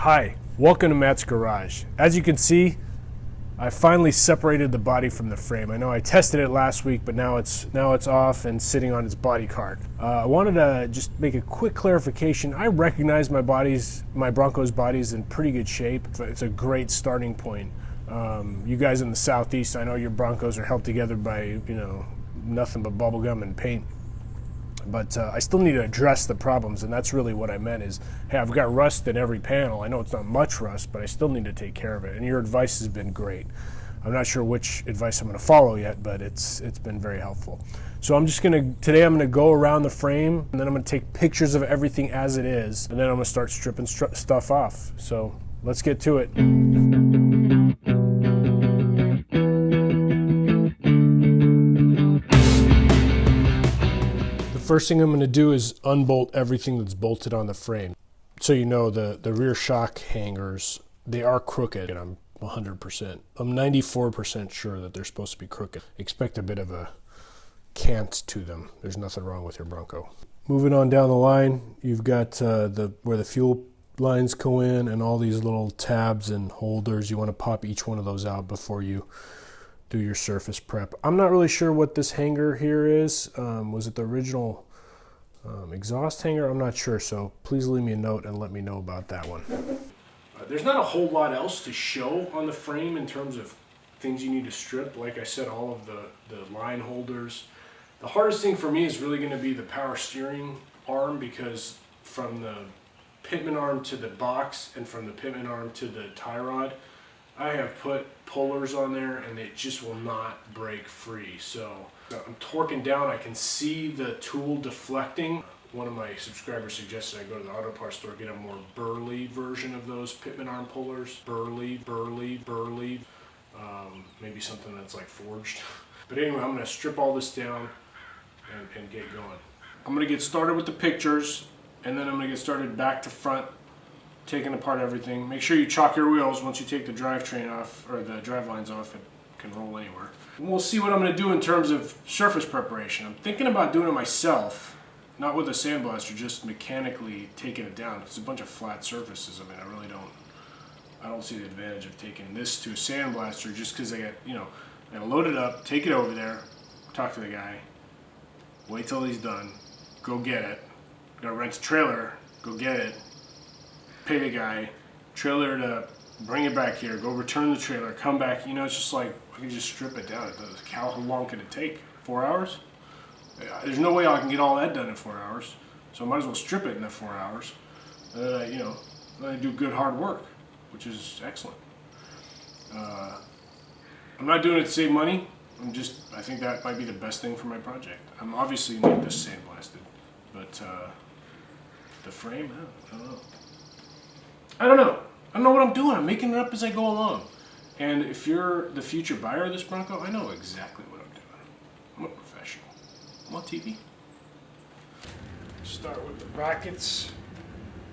Hi, welcome to Matt's Garage. As you can see, I finally separated the body from the frame. I know I tested it last week, but now it's off and sitting on its body cart. I wanted to just make a quick clarification. I recognize my Bronco's body is in pretty good shape. It's a great starting point. You guys in the Southeast, I know your Broncos are held together by nothing but bubble gum and paint. But I still need to address the problems, and that's really what I meant is, hey, I've got rust in every panel. I know it's not much rust, but I still need to take care of it. And your advice has been great. I'm not sure which advice I'm going to follow yet, but it's been very helpful. So today I'm going to go around the frame, and then I'm going to take pictures of everything as it is, and then I'm going to start stripping stuff off. So let's get to it. First thing I'm going to do is unbolt everything that's bolted on the frame. So you know the rear shock hangers, they are crooked, and I'm 94% sure that they're supposed to be crooked. Expect a bit of a cant to them. There's nothing wrong with your Bronco. Moving on down the line, you've got where the fuel lines go in and all these little tabs and holders. You want to pop each one of those out before you do your surface prep. I'm not really sure what this hanger here is. Was it the original exhaust hanger? I'm not sure, so please leave me a note and let me know about that one. There's not a whole lot else to show on the frame in terms of things you need to strip. Like I said, all of the line holders. The hardest thing for me is really going to be the power steering arm, because from the pitman arm to the box and from the pitman arm to the tie rod, I have put pullers on there and it just will not break free. So I'm torquing down. I can see the tool deflecting. One of my subscribers suggested I go to the auto parts store, get a more burly version of those pitman arm pullers. Burly. Maybe something that's like forged. But anyway, I'm going to strip all this down and get going. I'm going to get started with the pictures, and then I'm going to get started back to front, taking apart everything. Make sure you chock your wheels once you take the drivetrain off, or the drive lines off. It can roll anywhere. And we'll see what I'm going to do in terms of surface preparation. I'm thinking about doing it myself, not with a sandblaster, just mechanically taking it down. It's a bunch of flat surfaces. I mean, I don't see the advantage of taking this to a sandblaster just because I gotta load it up, take it over there, talk to the guy, wait till he's done, go get it, gotta rent a trailer, go get it, pay the guy, trailer it up, bring it back here, go return the trailer, come back. It's just like, I can just strip it down. How long can it take? 4 hours? There's no way I can get all that done in 4 hours. So I might as well strip it in that 4 hours. Then I do good hard work, which is excellent. I'm not doing it to save money. I think that might be the best thing for my project. I'm obviously need this sandblasted, but the frame, I don't know. I don't know what I'm doing. I'm making it up as I go along. And if you're the future buyer of this Bronco, I know exactly what I'm doing. I'm a professional. I'm on TV. Start with the brackets.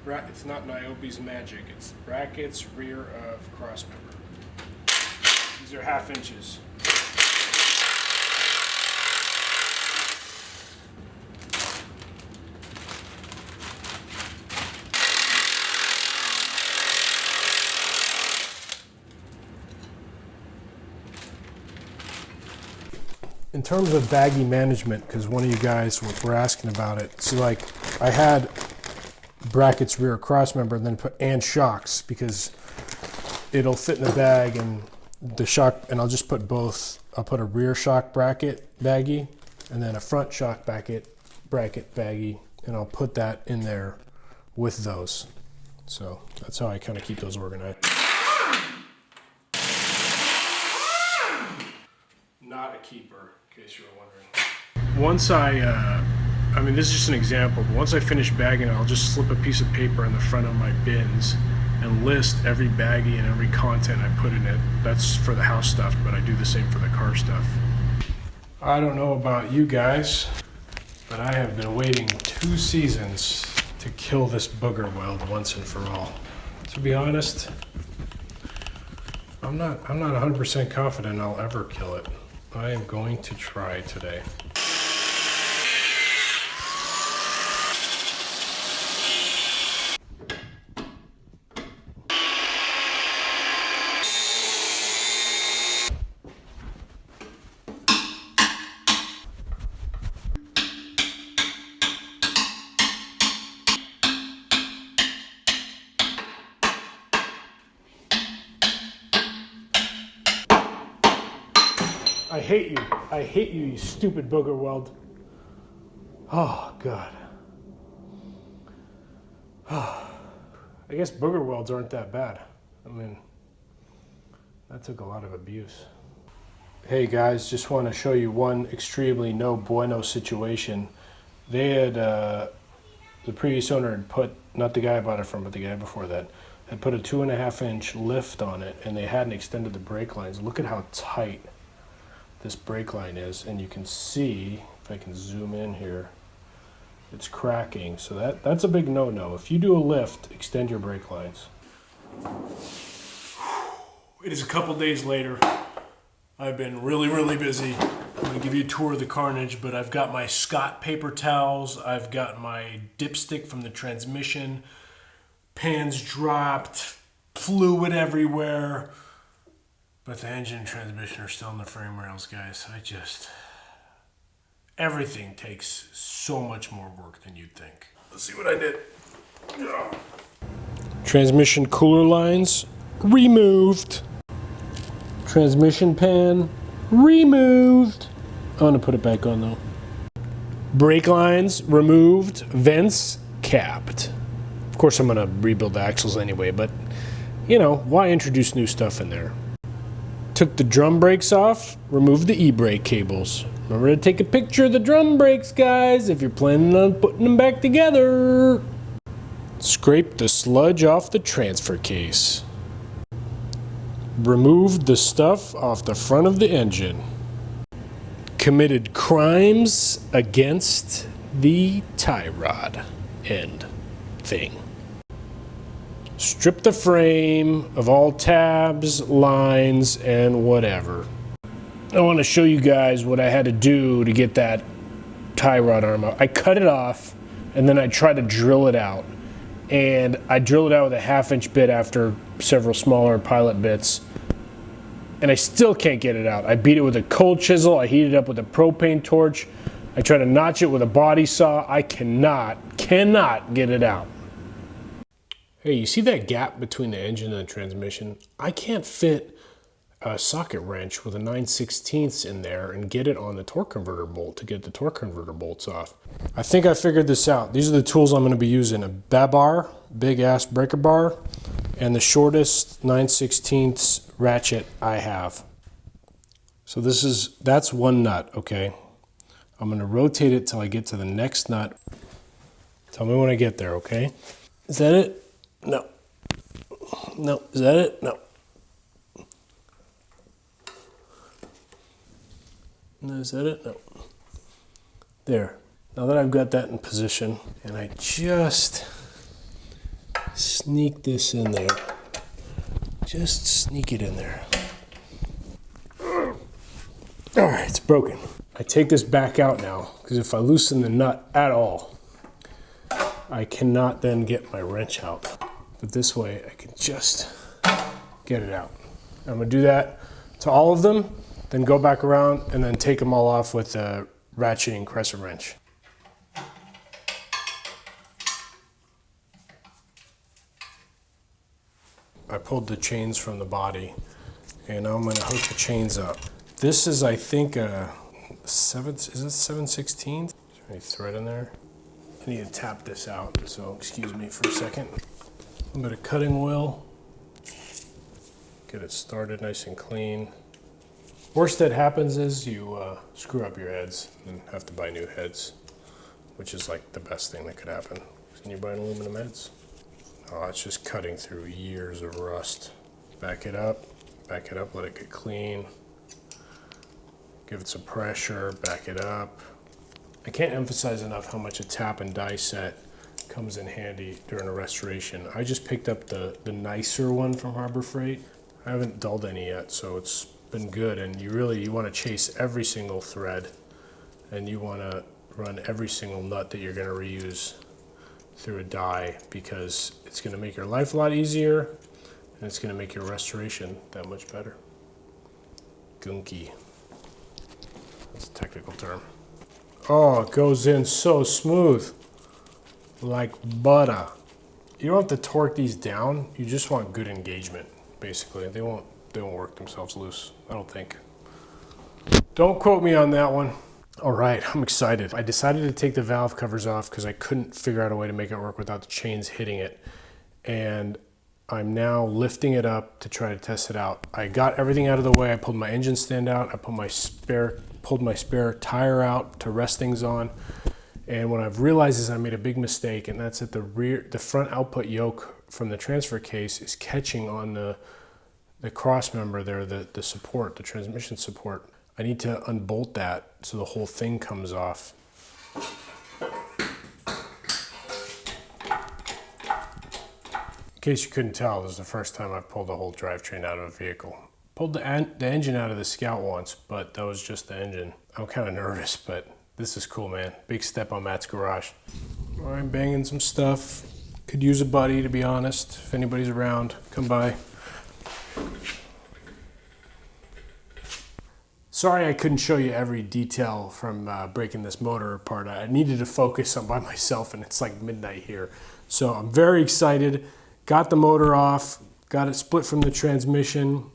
It's not Niobe's magic. It's brackets, rear of crossmember. These are 1/2 inches. In terms of baggie management, because one of you guys were asking about it, so like I had brackets rear crossmember and then and shocks, because it'll fit in the bag, and the shock, and I'll just put both. I'll put a rear shock bracket baggie and then a front shock bracket baggie, and I'll put that in there with those. So that's how I kind of keep those organized. Not a keeper, in case you were wondering. Once this is just an example, but once I finish bagging it, I'll just slip a piece of paper in the front of my bins and list every baggie and every content I put in it. That's for the house stuff, but I do the same for the car stuff. I don't know about you guys, but I have been waiting 2 seasons to kill this booger weld once and for all. To be honest, I'm not 100% confident I'll ever kill it. I am going to try today. I hate you. I hate you, you stupid booger weld. Oh, God. I guess booger welds aren't that bad. I mean, that took a lot of abuse. Hey guys, just want to show you one extremely no bueno situation. They had, the previous owner had put, not the guy I bought it from, but the guy before that, had put a 2.5-inch lift on it, and they hadn't extended the brake lines. Look at how tight this brake line is, and you can see, if I can zoom in here, it's cracking. So that's a big no-no. If you do a lift, extend your brake lines. It is a couple days later. I've been really, really busy. I'm gonna give you a tour of the carnage, but I've got my Scott paper towels, I've got my dipstick from the transmission, pans dropped, fluid everywhere, but the engine and transmission are still in the frame rails, guys. Everything takes so much more work than you'd think. Let's see what I did. Transmission cooler lines removed. Transmission pan removed. I'm gonna put it back on though. Brake lines removed. Vents capped. Of course, I'm gonna rebuild the axles anyway, but you know, why introduce new stuff in there? Took the drum brakes off, removed the e-brake cables. Remember to take a picture of the drum brakes, guys, if you're planning on putting them back together. Scraped the sludge off the transfer case. Removed the stuff off the front of the engine. Committed crimes against the tie rod end thing. Stripped the frame of all tabs, lines, and whatever. I want to show you guys what I had to do to get that tie rod arm out. I cut it off, and then I tried to drill it out. And I drilled it out with a 1/2-inch bit after several smaller pilot bits. And I still can't get it out. I beat it with a cold chisel. I heated it up with a propane torch. I tried to notch it with a body saw. I cannot get it out. Hey, you see that gap between the engine and the transmission? I can't fit a socket wrench with a 9/16 in there and get it on the torque converter bolt to get the torque converter bolts off. I think I figured this out. These are the tools I'm going to be using. A babar, big ass breaker bar, and the shortest 9/16 ratchet I have. So that's one nut, okay? I'm going to rotate it till I get to the next nut. Tell me when I get there, okay? Is that it? No. No. Is that it? No. No, is that it? No. There. Now that I've got that in position, and I just sneak this in there. Just sneak it in there. All right, it's broken. I take this back out now, because if I loosen the nut at all, I cannot then get my wrench out. But this way, I can just get it out. I'm gonna do that to all of them, then go back around and then take them all off with a ratcheting crescent wrench. I pulled the chains from the body, and now I'm going to hook the chains up. This is, I think, a 7/16? Is there any thread in there? I need to tap this out, so excuse me for a second. A little bit of cutting oil. Get it started nice and clean. Worst that happens is you screw up your heads and have to buy new heads, which is like the best thing that could happen. Can you buy aluminum heads? Oh, it's just cutting through years of rust. Back it up, let it get clean. Give it some pressure, back it up. I can't emphasize enough how much a tap and die set comes in handy during a restoration. I just picked up the nicer one from Harbor Freight. I haven't dulled any yet, so it's been good. And you want to chase every single thread, and you want to run every single nut that you're going to reuse through a die, because it's going to make your life a lot easier, and it's going to make your restoration that much better. Gunky. That's a technical term. Oh, it goes in so smooth, like butter. You don't have to torque these down. You just want good engagement, basically. They won't work themselves loose, I don't think. Don't quote me on that one. All right, I'm excited. I decided to take the valve covers off because I couldn't figure out a way to make it work without the chains hitting it. And I'm now lifting it up to try to test it out. I got everything out of the way. I pulled my engine stand out. I pulled my spare tire out to rest things on. And what I've realized is I made a big mistake, and that's that the front output yoke from the transfer case is catching on the cross member there, the support, the transmission support. I need to unbolt that so the whole thing comes off. In case you couldn't tell, this is the first time I've pulled a whole drivetrain out of a vehicle. Pulled the engine out of the Scout once, but that was just the engine. I'm kind of nervous, but this is cool, man. Big step on Matt's garage. I'm banging some stuff. Could use a buddy, to be honest. If anybody's around, come by. Sorry I couldn't show you every detail from breaking this motor apart. I needed to focus on by myself, and it's like midnight here. So I'm very excited. Got the motor off, got it split from the transmission.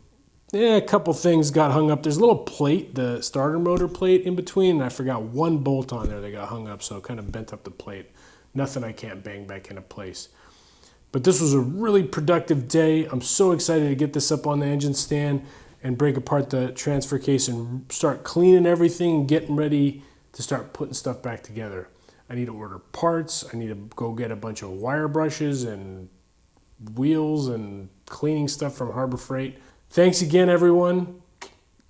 Yeah, a couple things got hung up. There's a little plate, the starter motor plate in between, and I forgot one bolt on there that got hung up, so it kind of bent up the plate. Nothing I can't bang back into place. But this was a really productive day. I'm so excited to get this up on the engine stand and break apart the transfer case and start cleaning everything and getting ready to start putting stuff back together. I need to order parts. I need to go get a bunch of wire brushes and wheels and cleaning stuff from Harbor Freight. Thanks again, everyone.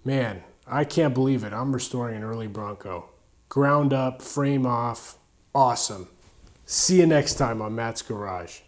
Man, I can't believe it. I'm restoring an early Bronco. Ground up, frame off, awesome. See you next time on Matt's Garage.